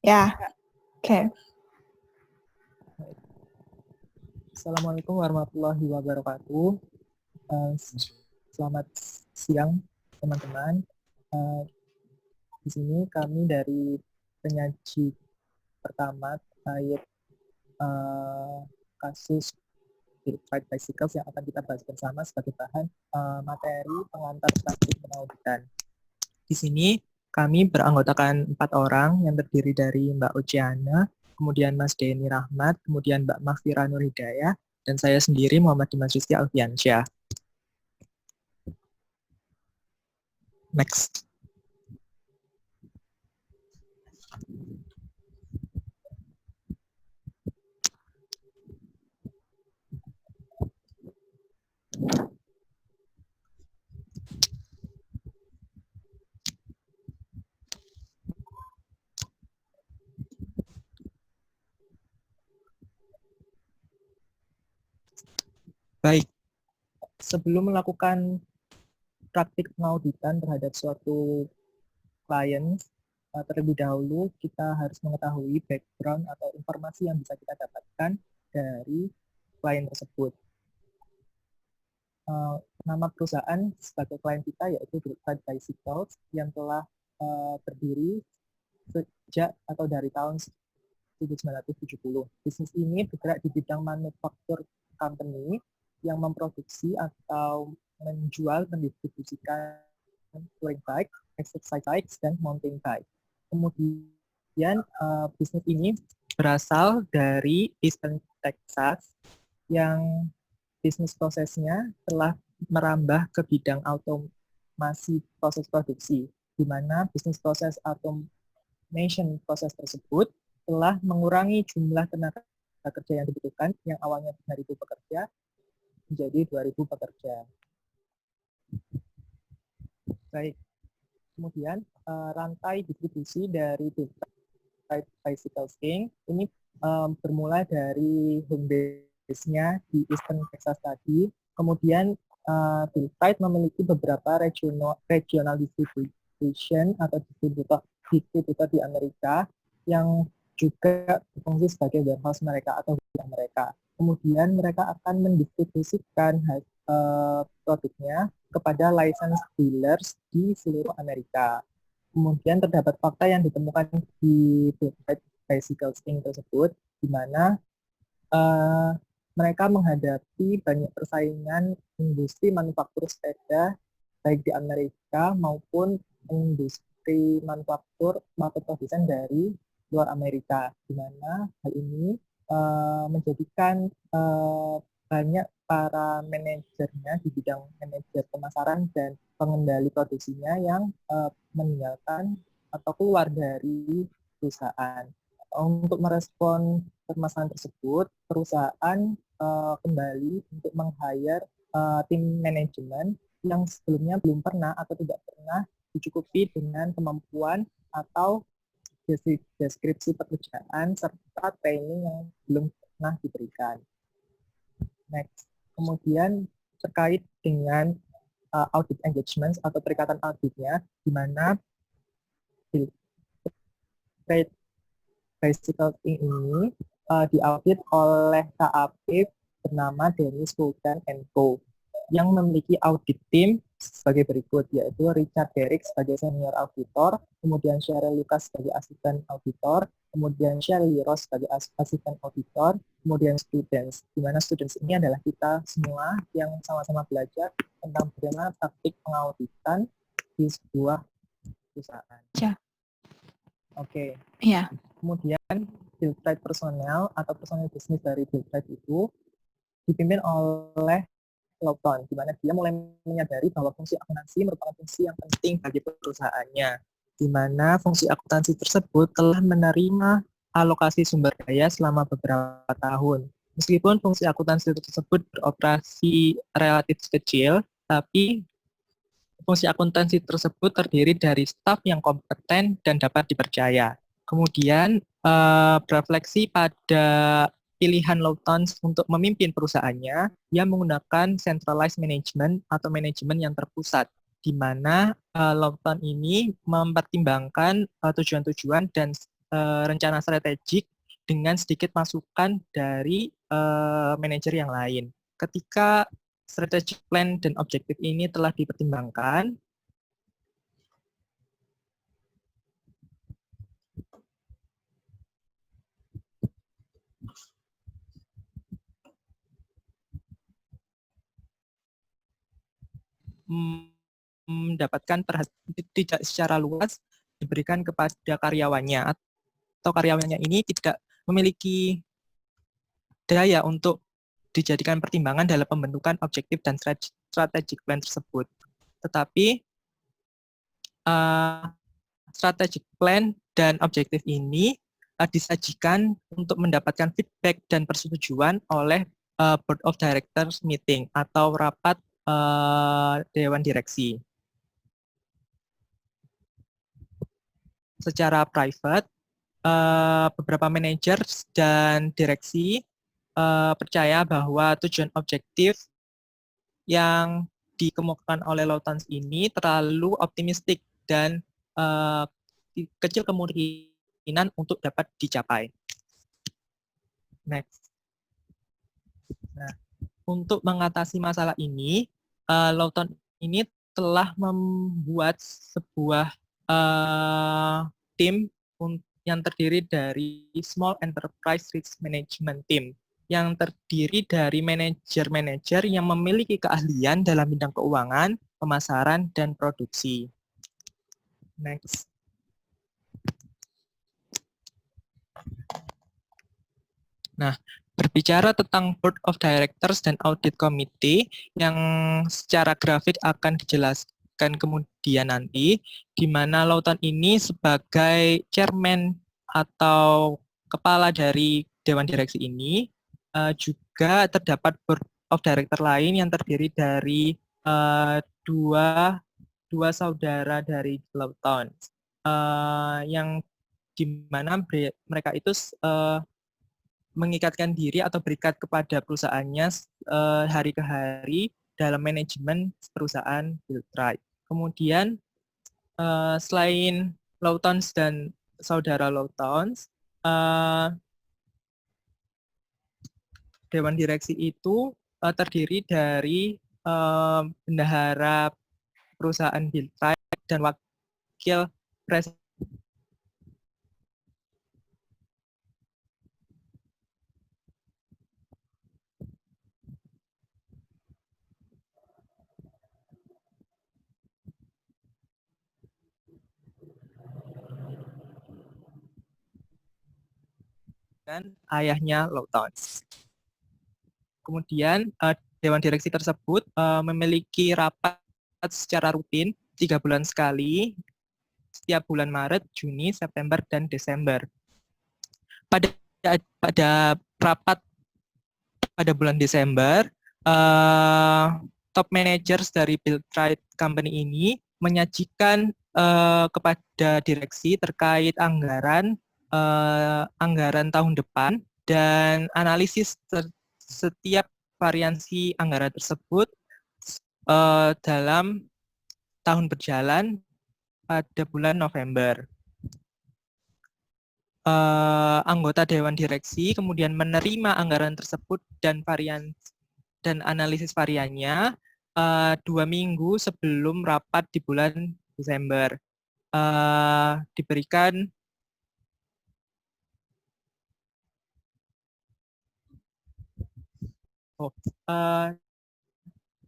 Ya, oke. Assalamualaikum warahmatullahi wabarakatuh. Selamat siang teman-teman. Di sini kami dari penyaji pertama terkait kasus Verified Bicycles yang akan kita bahas bersama sebagai bahan materi pengantar praktik pengauditan. Di sini kami beranggotakan 4 orang yang terdiri dari Mbak Oceana, kemudian Mas Denny Rahmat, kemudian Mbak Mahfira Nur Hidayah, dan saya sendiri Muhammad Dimas Rizky Alfiansyah. Next. Baik, sebelum melakukan praktik pengauditan terhadap suatu klien, terlebih dahulu kita harus mengetahui background atau informasi yang bisa kita dapatkan dari klien tersebut. Nama perusahaan sebagai klien kita yaitu Verified Bicycles yang telah berdiri sejak atau dari tahun 1970. Bisnis ini bergerak di bidang manufaktur company yang memproduksi atau menjual, mendistribusikan touring bike, exercise bikes, dan mountain bike. Kemudian bisnis ini berasal dari Eastern Texas yang bisnis prosesnya telah merambah ke bidang automasi proses produksi, di mana bisnis proses automation proses tersebut telah mengurangi jumlah tenaga kerja yang dibutuhkan yang awalnya 3.000 pekerja menjadi 2.000 pekerja. Baik, kemudian rantai distribusi dari Verified Bicycles Inc. ini bermula dari home base-nya di Eastern Texas tadi. Kemudian Verified memiliki beberapa regional distribution atau distributor di Amerika yang juga berfungsi sebagai warehouse mereka atau gudang mereka. Kemudian mereka akan mendistribusikan produknya kepada license dealers di seluruh Amerika. Kemudian terdapat fakta yang ditemukan di Verified Bicycles Inc. tersebut, di mana mereka menghadapi banyak persaingan industri manufaktur sepeda, baik di Amerika maupun industri manufaktur atau produsen dari luar Amerika, di mana hal ini menjadikan banyak para manajernya di bidang manajer pemasaran dan pengendali produksinya yang meninggalkan atau keluar dari perusahaan. Untuk merespon permasalahan tersebut, perusahaan kembali untuk meng-hire tim manajemen yang sebelumnya belum pernah atau tidak pernah dicukupi dengan kemampuan atau deskripsi pekerjaan serta training yang belum pernah diberikan. Next. Kemudian terkait dengan audit engagement atau perikatan auditnya, di mana Bicycle Inc. ini diaudit oleh KAP bernama Dennis Fulton & Co. yang memiliki audit tim sebagai berikut, yaitu Richard Derrick sebagai senior auditor, kemudian Cheryl Lucas sebagai asisten auditor, kemudian Shirley Ross sebagai asisten auditor, kemudian students, di mana students ini adalah kita semua yang sama-sama belajar tentang bagaimana praktik pengauditan di sebuah perusahaan. Ya. Oke. Iya. Kemudian Verified personel atau personel bisnis dari Verified itu dipimpin oleh Lawton, di mana dia mulai menyadari bahwa fungsi akuntansi merupakan fungsi yang penting bagi perusahaannya, di mana fungsi akuntansi tersebut telah menerima alokasi sumber daya selama beberapa tahun. Meskipun fungsi akuntansi tersebut beroperasi relatif kecil, tapi fungsi akuntansi tersebut terdiri dari staf yang kompeten dan dapat dipercaya. Kemudian berefleksi pada pilihan Lawton untuk memimpin perusahaannya, ia menggunakan centralized management atau manajemen yang terpusat, di mana Lawton ini mempertimbangkan tujuan-tujuan dan rencana strategik dengan sedikit masukan dari manajer yang lain. Ketika strategic plan dan objektif ini telah dipertimbangkan, mendapatkan tidak secara luas diberikan kepada karyawannya, atau karyawannya ini tidak memiliki daya untuk dijadikan pertimbangan dalam pembentukan objektif dan strategic plan tersebut. Tetapi strategic plan dan objektif ini disajikan untuk mendapatkan feedback dan persetujuan oleh Board of Directors meeting atau rapat Dewan Direksi. Secara private, beberapa manajer dan direksi percaya bahwa tujuan objektif yang dikemukakan oleh Lautans ini terlalu optimistik dan kecil kemungkinan untuk dapat dicapai. Next. Nah, untuk mengatasi masalah ini, Lawton ini telah membuat sebuah tim yang terdiri dari Small Enterprise Risk Management Team, yang terdiri dari manajer-manajer yang memiliki keahlian dalam bidang keuangan, pemasaran, dan produksi. Next. Nah, berbicara tentang Board of Directors dan Audit Committee yang secara grafik akan dijelaskan kemudian nanti, di mana Lawton ini sebagai chairman atau kepala dari Dewan Direksi ini, juga terdapat Board of Director lain yang terdiri dari dua saudara dari Lawton, yang di mana mereka itu mengikatkan diri atau berikat kepada perusahaannya hari ke hari dalam manajemen perusahaan Billtrade. Kemudian selain Lawtons dan saudara Lawtons, Dewan Direksi itu terdiri dari bendahara perusahaan Billtrade dan wakil presiden dan ayahnya Lawtons. Kemudian Dewan Direksi tersebut memiliki rapat secara rutin 3 bulan sekali, setiap bulan Maret, Juni, September, dan Desember. Pada rapat pada bulan Desember, top managers dari Billtrade Company ini menyajikan kepada direksi terkait anggaran tahun depan dan analisis setiap variansi anggaran tersebut dalam tahun berjalan pada bulan November. Anggota Dewan Direksi kemudian menerima anggaran tersebut dan analisis variannya 2 minggu sebelum rapat di bulan Desember. Diberikan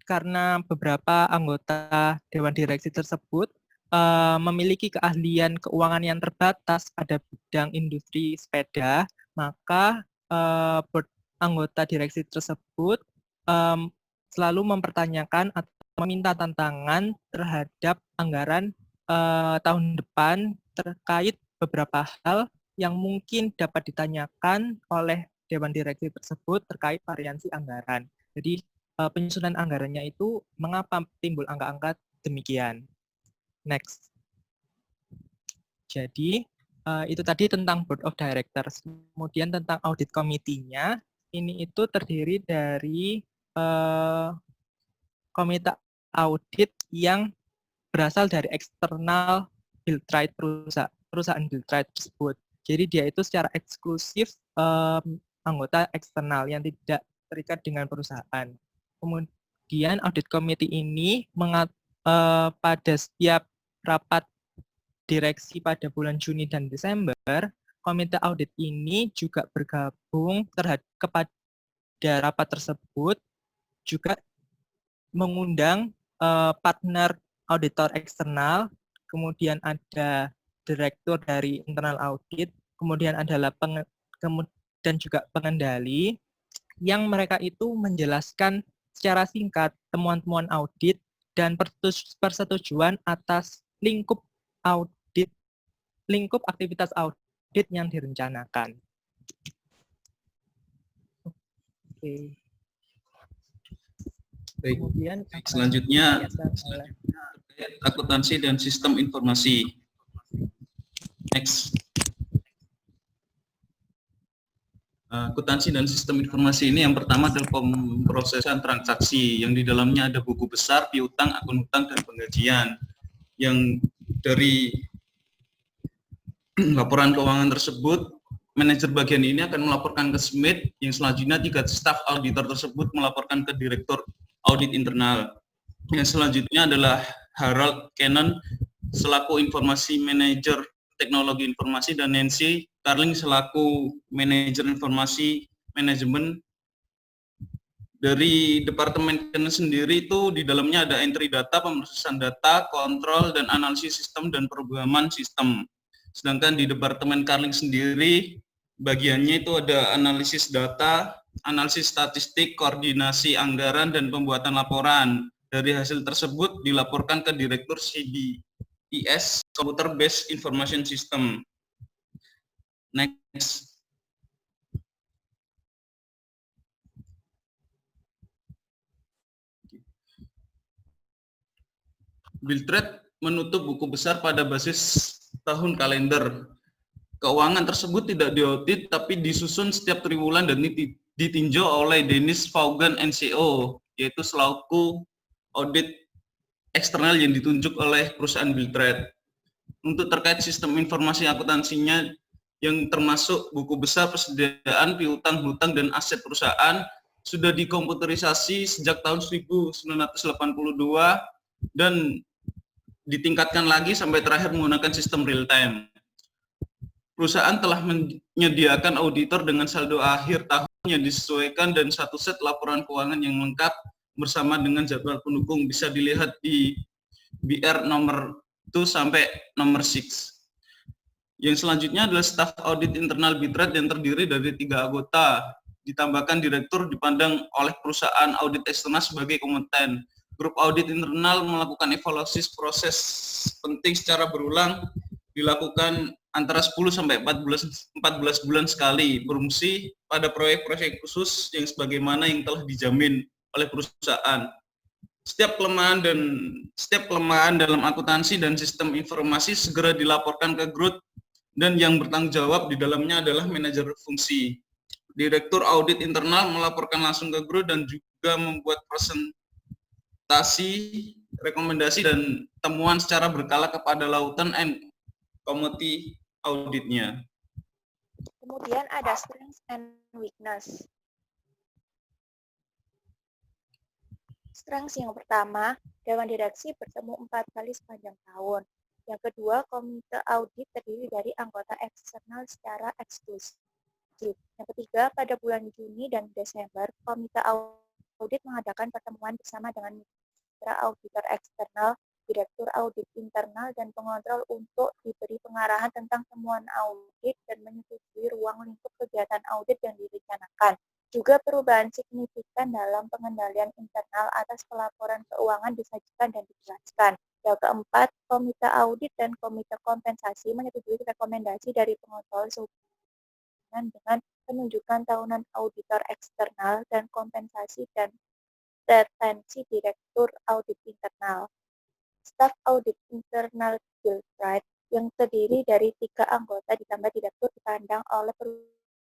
karena beberapa anggota Dewan Direksi tersebut memiliki keahlian keuangan yang terbatas pada bidang industri sepeda, maka anggota direksi tersebut selalu mempertanyakan atau meminta tantangan terhadap anggaran tahun depan terkait beberapa hal yang mungkin dapat ditanyakan oleh Dewan Direksi tersebut terkait variansi anggaran. Jadi penyusunan anggarannya itu mengapa timbul angka-angka demikian. Next. Jadi itu tadi tentang Board of Directors. Kemudian tentang Audit Committee-nya, ini itu terdiri dari komite audit yang berasal dari eksternal Billtrade perusahaan Billtrade tersebut. Jadi dia itu secara eksklusif anggota eksternal yang tidak terikat dengan perusahaan. Kemudian audit committee ini pada setiap rapat direksi pada bulan Juni dan Desember, komite audit ini juga bergabung kepada rapat tersebut, juga mengundang partner auditor eksternal, kemudian ada direktur dari internal audit, kemudian adalah dan juga pengendali, yang mereka itu menjelaskan secara singkat temuan-temuan audit dan persetujuan atas lingkup aktivitas audit yang direncanakan. Oke. Baik. Kemudian Selanjutnya akuntansi dan sistem informasi. Next. Akuntansi dan sistem informasi ini yang pertama adalah pemrosesan transaksi yang di dalamnya ada buku besar, piutang, akun hutang, dan penggajian. Yang dari laporan keuangan tersebut, manajer bagian ini akan melaporkan ke Smith, yang selanjutnya 3 staf auditor tersebut melaporkan ke direktur audit internal. Yang selanjutnya adalah Harold Cannon selaku informasi manajer teknologi informasi dan Nancy Carling selaku manajer informasi manajemen. Dari Departemen Cannon sendiri itu di dalamnya ada entry data, pemrosesan data, kontrol, dan analisis sistem dan perubahan sistem. Sedangkan di Departemen Carling sendiri bagiannya itu ada analisis data, analisis statistik, koordinasi anggaran, dan pembuatan laporan. Dari hasil tersebut dilaporkan ke Direktur CBIS, Computer Based Information System. Next. Billtrade menutup buku besar pada basis tahun kalender. Keuangan tersebut tidak diaudit tapi disusun setiap triwulan dan ditinjau oleh Dennis Vaughan NCO, yaitu selaku audit eksternal yang ditunjuk oleh perusahaan Billtrade. Untuk terkait sistem informasi akuntansinya yang termasuk buku besar, persediaan, piutang, hutang, dan aset perusahaan sudah dikomputerisasi sejak tahun 1982 dan ditingkatkan lagi sampai terakhir menggunakan sistem real time. Perusahaan telah menyediakan auditor dengan saldo akhir tahun yang disesuaikan dan satu set laporan keuangan yang lengkap bersama dengan jadwal pendukung, bisa dilihat di BR nomor 2 sampai nomor 6. Yang selanjutnya adalah staf audit internal Billtrade yang terdiri dari 3 anggota, ditambahkan direktur dipandang oleh perusahaan audit eksternal sebagai kompeten. Grup audit internal melakukan evaluasi proses penting secara berulang, dilakukan antara 10 sampai 14 bulan sekali, berfungsi pada proyek-proyek khusus yang sebagaimana yang telah dijamin oleh perusahaan. Setiap kelemahan dalam akuntansi dan sistem informasi segera dilaporkan ke grup, dan yang bertanggung jawab di dalamnya adalah manajer fungsi. Direktur audit internal melaporkan langsung ke grup dan juga membuat presentasi, rekomendasi, dan temuan secara berkala kepada lautan and committee auditnya. Kemudian ada strengths and weakness. Strengths yang pertama, Dewan Direksi bertemu 4 kali sepanjang tahun. Yang kedua, komite audit terdiri dari anggota eksternal secara eksklusif. Yang ketiga, pada bulan Juni dan Desember, komite audit mengadakan pertemuan bersama dengan mitra auditor eksternal, direktur audit internal, dan pengontrol untuk diberi pengarahan tentang temuan audit dan menyetujui ruang lingkup kegiatan audit yang direncanakan. Juga perubahan signifikan dalam pengendalian internal atas pelaporan keuangan disajikan dan dijelaskan. Yang keempat, komite audit dan komite kompensasi menyetujui rekomendasi dari pengontrol sehubungan dengan penunjukan tahunan auditor eksternal dan kompensasi dan retensi direktur audit internal. Staf audit internal Billtrade yang terdiri dari 3 anggota ditambah direktur dipandang oleh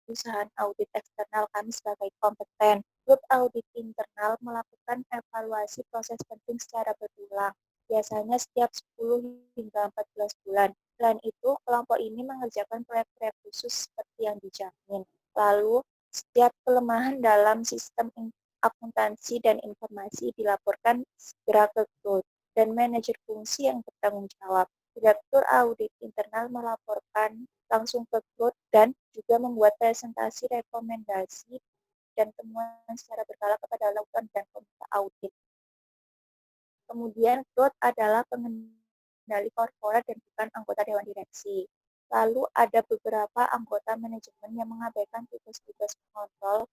perusahaan audit eksternal kami sebagai kompeten. Grup audit internal melakukan evaluasi proses penting secara berulang, biasanya setiap 10 hingga 14 bulan. Selain itu, kelompok ini mengerjakan proyek-proyek khusus seperti yang dijamin. Lalu, setiap kelemahan dalam sistem akuntansi dan informasi dilaporkan segera ke GROWTH dan manajer fungsi yang bertanggung jawab. Direktur audit internal melaporkan langsung ke GROWTH dan juga membuat presentasi rekomendasi dan temuan secara berkala kepada lakukan dan komite audit. Kemudian GROWTH adalah pengendali korporat dan bukan anggota dewan direksi. Lalu ada beberapa anggota manajemen yang mengabaikan tugas-tugas pengontrol,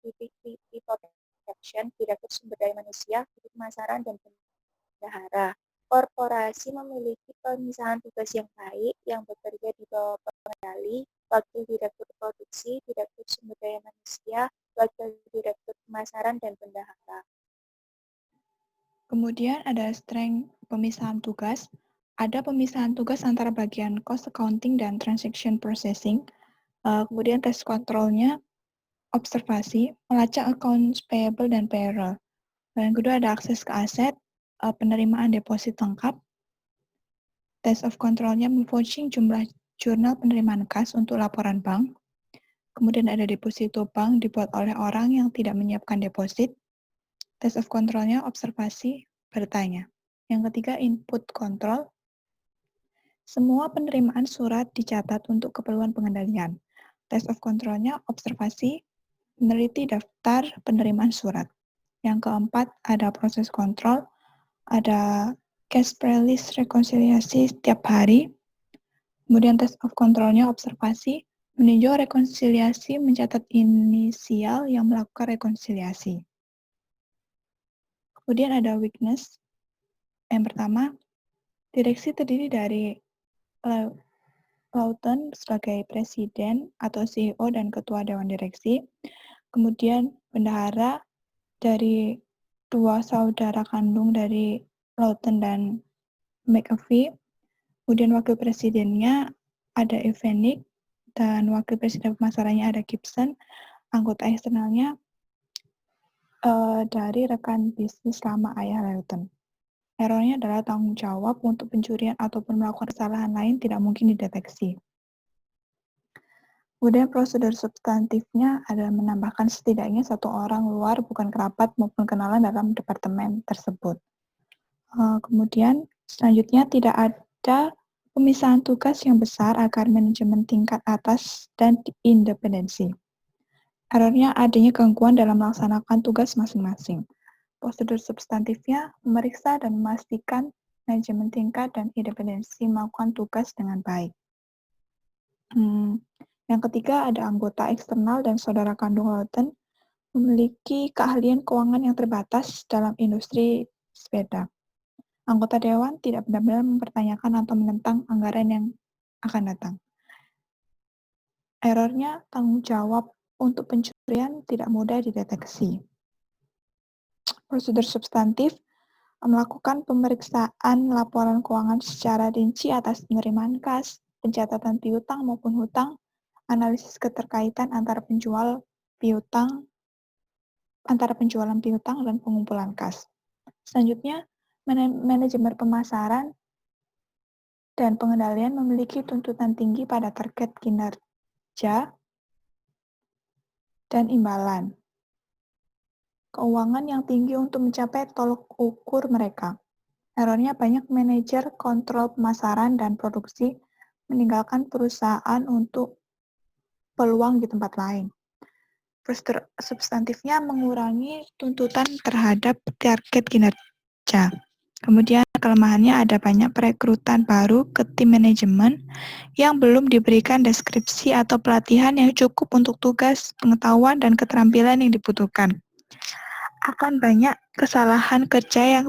people protection, direktur sumber daya manusia, pemasaran, dan bendahara. Korporasi memiliki pemisahan tugas yang baik yang bekerja di bawah pengendali, wakil direktur produksi, direktur sumber daya manusia, wakil direktur pemasaran, dan bendahara. Kemudian ada strength pemisahan tugas. Ada pemisahan tugas antara bagian cost accounting dan transaction processing. Kemudian tes kontrolnya observasi, melacak accounts payable dan payroll. Dan kedua ada akses ke aset, penerimaan deposit lengkap. Test of controlnya memvouching jumlah jurnal penerimaan kas untuk laporan bank. Kemudian ada deposito bank dibuat oleh orang yang tidak menyiapkan deposit. Test of controlnya observasi, bertanya. Yang ketiga input control. Semua penerimaan surat dicatat untuk keperluan pengendalian. Test of controlnya observasi, meneliti daftar penerimaan surat. Yang keempat ada proses kontrol, ada cash prelist rekonsiliasi setiap hari. Kemudian test of controlnya observasi, meninjau rekonsiliasi mencatat inisial yang melakukan rekonsiliasi. Kemudian ada weakness. Yang pertama, direksi terdiri dari Lawton sebagai presiden atau CEO dan ketua dewan direksi. Kemudian bendahara dari dua saudara kandung dari Lawton dan McAfee. Kemudian wakil presidennya ada Evening dan wakil presiden pemasarannya ada Gibson. Anggota eksternalnya dari rekan bisnis lama ayah Lawton. Errornya adalah tanggung jawab untuk pencurian ataupun melakukan kesalahan lain tidak mungkin dideteksi. Kemudian prosedur substantifnya adalah menambahkan setidaknya satu orang luar bukan kerabat maupun kenalan dalam departemen tersebut. Kemudian selanjutnya tidak ada pemisahan tugas yang besar agar manajemen tingkat atas dan independensi. Errornya adanya gangguan dalam melaksanakan tugas masing-masing. Prosedur substantifnya memeriksa dan memastikan manajemen tingkat dan independensi melakukan tugas dengan baik. Yang ketiga ada anggota eksternal dan saudara kandung Lawton memiliki keahlian keuangan yang terbatas dalam industri sepeda. Anggota dewan tidak benar-benar mempertanyakan atau menentang anggaran yang akan datang. Errornya tanggung jawab untuk pencurian tidak mudah dideteksi. Prosedur substantif melakukan pemeriksaan laporan keuangan secara rinci atas penerimaan kas, pencatatan piutang maupun hutang, analisis keterkaitan antara penjualan piutang dan pengumpulan kas. Selanjutnya, manajemen pemasaran dan pengendalian memiliki tuntutan tinggi pada target kinerja dan imbalan. Keuangan yang tinggi untuk mencapai tolok ukur mereka. Errornya banyak manajer kontrol pemasaran dan produksi meninggalkan perusahaan untuk peluang di tempat lain. Prosedur substantifnya mengurangi tuntutan terhadap target kinerja. Kemudian kelemahannya ada banyak perekrutan baru ke tim manajemen yang belum diberikan deskripsi atau pelatihan yang cukup untuk tugas, pengetahuan, dan keterampilan yang dibutuhkan. Akan banyak kesalahan kerja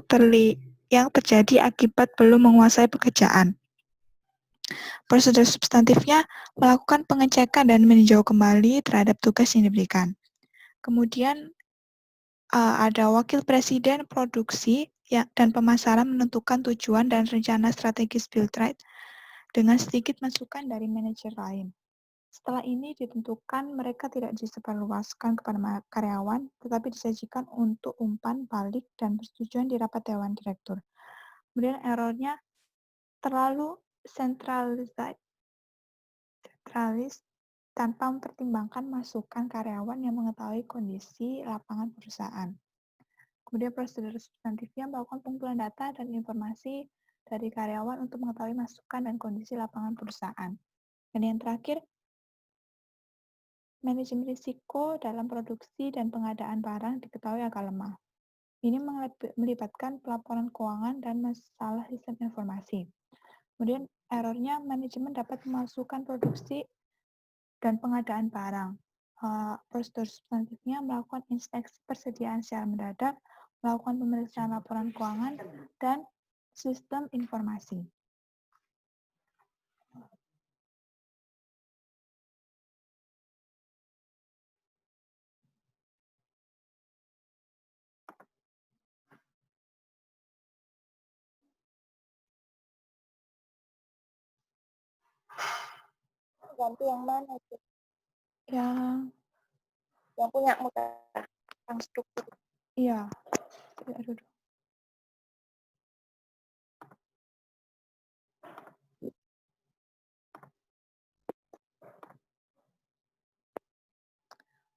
yang terjadi akibat belum menguasai pekerjaan. Prosedur substantifnya melakukan pengecekan dan meninjau kembali terhadap tugas yang diberikan. Kemudian ada wakil presiden produksi dan pemasaran menentukan tujuan dan rencana strategis build rate dengan sedikit masukan dari manajer lain. Setelah ini ditentukan mereka tidak disebarluaskan kepada karyawan, tetapi disajikan untuk umpan balik dan persetujuan di rapat dewan direktur. Kemudian errornya terlalu sentralis tanpa mempertimbangkan masukan karyawan yang mengetahui kondisi lapangan perusahaan. Kemudian prosedur substantifnya melakukan pengumpulan data dan informasi dari karyawan untuk mengetahui masukan dan kondisi lapangan perusahaan. Dan yang terakhir, manajemen risiko dalam produksi dan pengadaan barang diketahui agak lemah. Ini melibatkan pelaporan keuangan dan masalah sistem informasi. Kemudian errornya, manajemen dapat memasukkan produksi dan pengadaan barang. Prosedur substantifnya melakukan inspeksi persediaan secara mendadak, melakukan pemeriksaan laporan keuangan, dan sistem informasi. Ganti yang mana itu? Yang punya muka yang struktur. Iya. Aduh.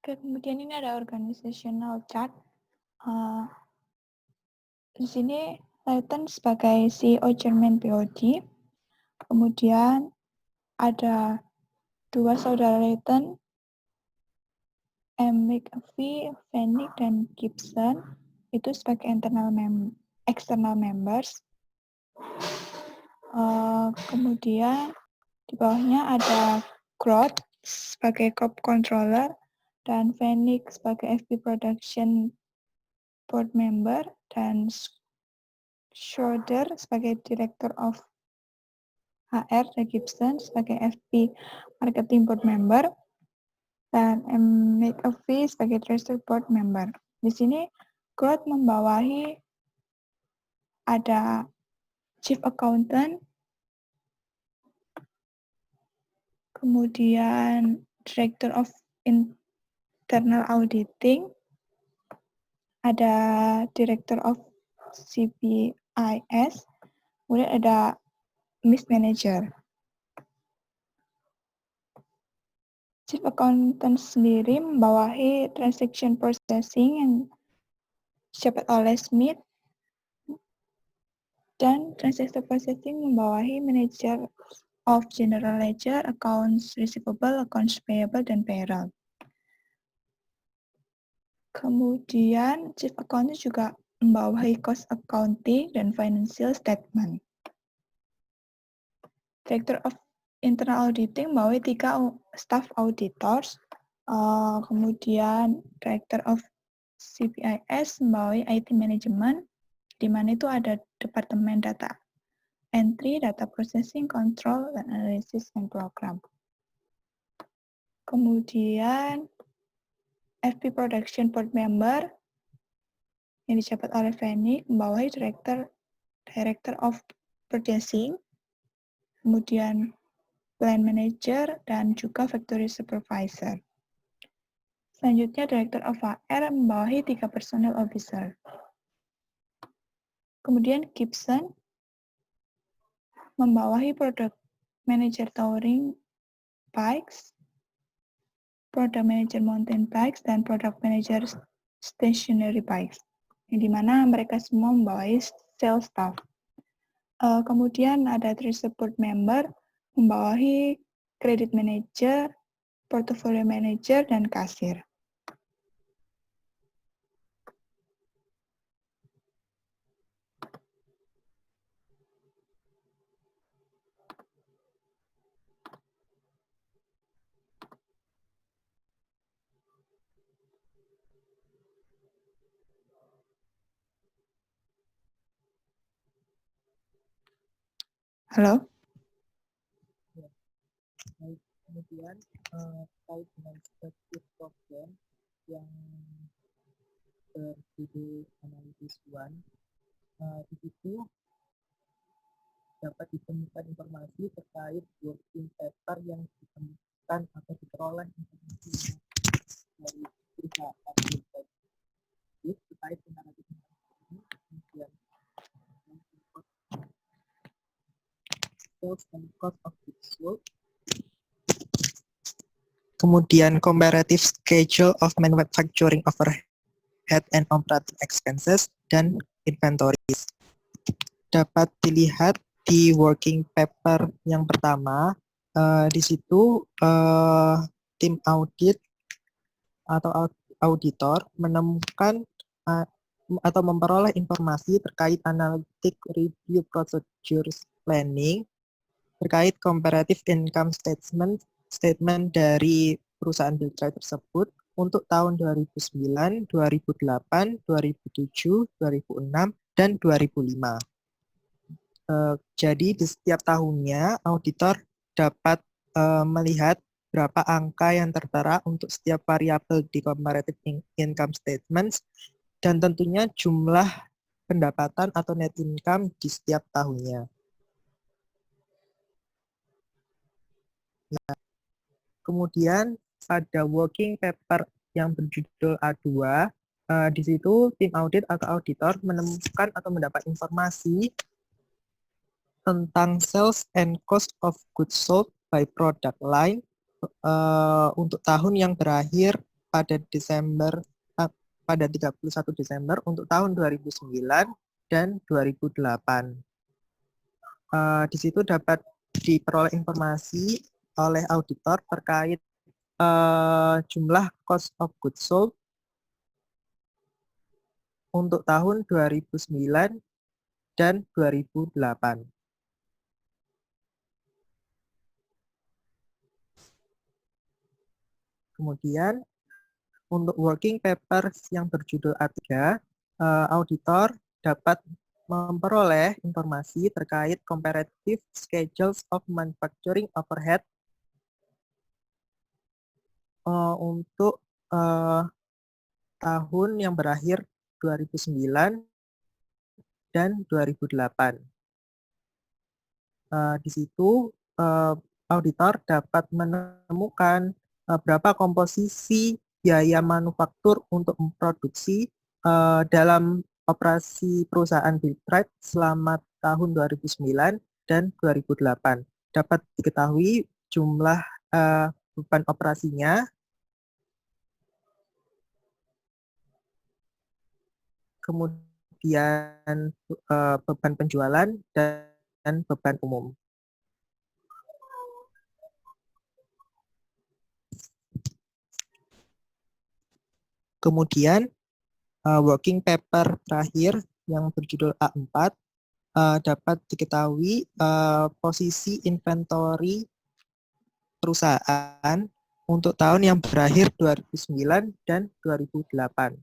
Oke, kemudian ini ada organizational chart. Di sini Layton sebagai CEO Chairman BOD. Kemudian ada dua saudara Layton, M. McAfee, Fennick, dan Gibson. Itu sebagai external members. Kemudian di bawahnya ada Groth sebagai Corp Controller dan Fennick sebagai FP Production Board Member dan Schroeder sebagai Director of HR dan Gibson sebagai FP Marketing Board Member dan M. McAfee sebagai Treasury Board Member. Di sini Groth membawahi ada Chief Accountant, kemudian Director of Internal Auditing, ada Director of CBIS, kemudian ada Miss Manager. Chief Accountant sendiri membawahi Transaction Processing yang dijabat oleh Smith, dan Transaction Processing membawahi Manager of General Ledger, Accounts Receivable, Accounts Payable, dan Payroll. Kemudian Chief Accountant juga membawahi Cost Accounting dan Financial Statement. Director of Internal Auditing membawahi 3 staff auditors. Kemudian Director of CBIS membawahi IT Management, di mana itu ada Departemen Data Entry, Data Processing, Control, dan Analysis and Program. Kemudian FP Production Board Member yang dijabat oleh Fennick membawahi Director of Purchasing, kemudian Plant Manager, dan juga Factory Supervisor. Selanjutnya Director of HR membawahi 3 Personnel Officer. Kemudian Gibson membawahi Product Manager Touring Bikes, Product Manager Mountain Bikes, dan Product Manager Stationary Bikes, yang dimana mereka semua membawahi sales staff. Kemudian ada 3 support member membawahi Credit Manager, Portfolio Manager, dan Kasir. Halo? Kemudian terkait dengan spesifik program yang berjudul Analysis One, di situ dapat ditemukan informasi terkait working paper yang ditemukan atau diperoleh informasi dari perusahaan terkait dengan ini, kemudian sales dan cost of goods sold. Kemudian comparative schedule of manufacturing overhead and operating expenses dan inventories. Dapat dilihat di working paper yang pertama. Di situ tim audit atau auditor menemukan atau memperoleh informasi terkait analytic review procedures planning terkait comparative income statement dari perusahaan Biltray tersebut untuk tahun 2009, 2008, 2007, 2006, dan 2005. Jadi di setiap tahunnya auditor dapat melihat berapa angka yang tertera untuk setiap variabel di comparative income statements dan tentunya jumlah pendapatan atau net income di setiap tahunnya. Nah, kemudian pada working paper yang berjudul A2, di situ tim audit atau auditor menemukan atau mendapat informasi tentang sales and cost of goods sold by product line untuk tahun yang berakhir pada pada 31 Desember untuk tahun 2009 dan 2008. Di situ dapat diperoleh informasi oleh auditor terkait jumlah cost of goods sold untuk tahun 2009 dan 2008. Kemudian untuk working paper yang berjudul A3, auditor dapat memperoleh informasi terkait comparative schedules of manufacturing overhead untuk tahun yang berakhir 2009 dan 2008. Di situ auditor dapat menemukan berapa komposisi biaya manufaktur untuk memproduksi dalam operasi perusahaan Biltray selama tahun 2009 dan 2008. Dapat diketahui jumlah beban operasinya, kemudian beban penjualan dan beban umum. Kemudian working paper terakhir yang berjudul A4 dapat diketahui posisi inventory perusahaan untuk tahun yang berakhir 2009 dan 2008.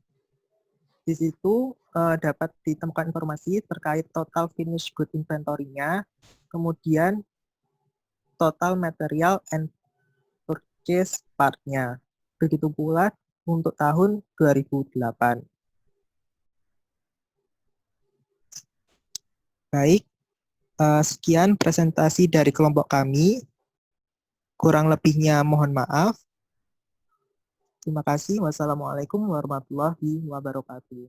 Di situ dapat ditemukan informasi terkait total finished good inventory-nya, kemudian total material and purchase part-nya. Begitu pula untuk tahun 2008. Baik, sekian presentasi dari kelompok kami. Kurang lebihnya mohon maaf. Terima kasih. Wassalamualaikum warahmatullahi wabarakatuh.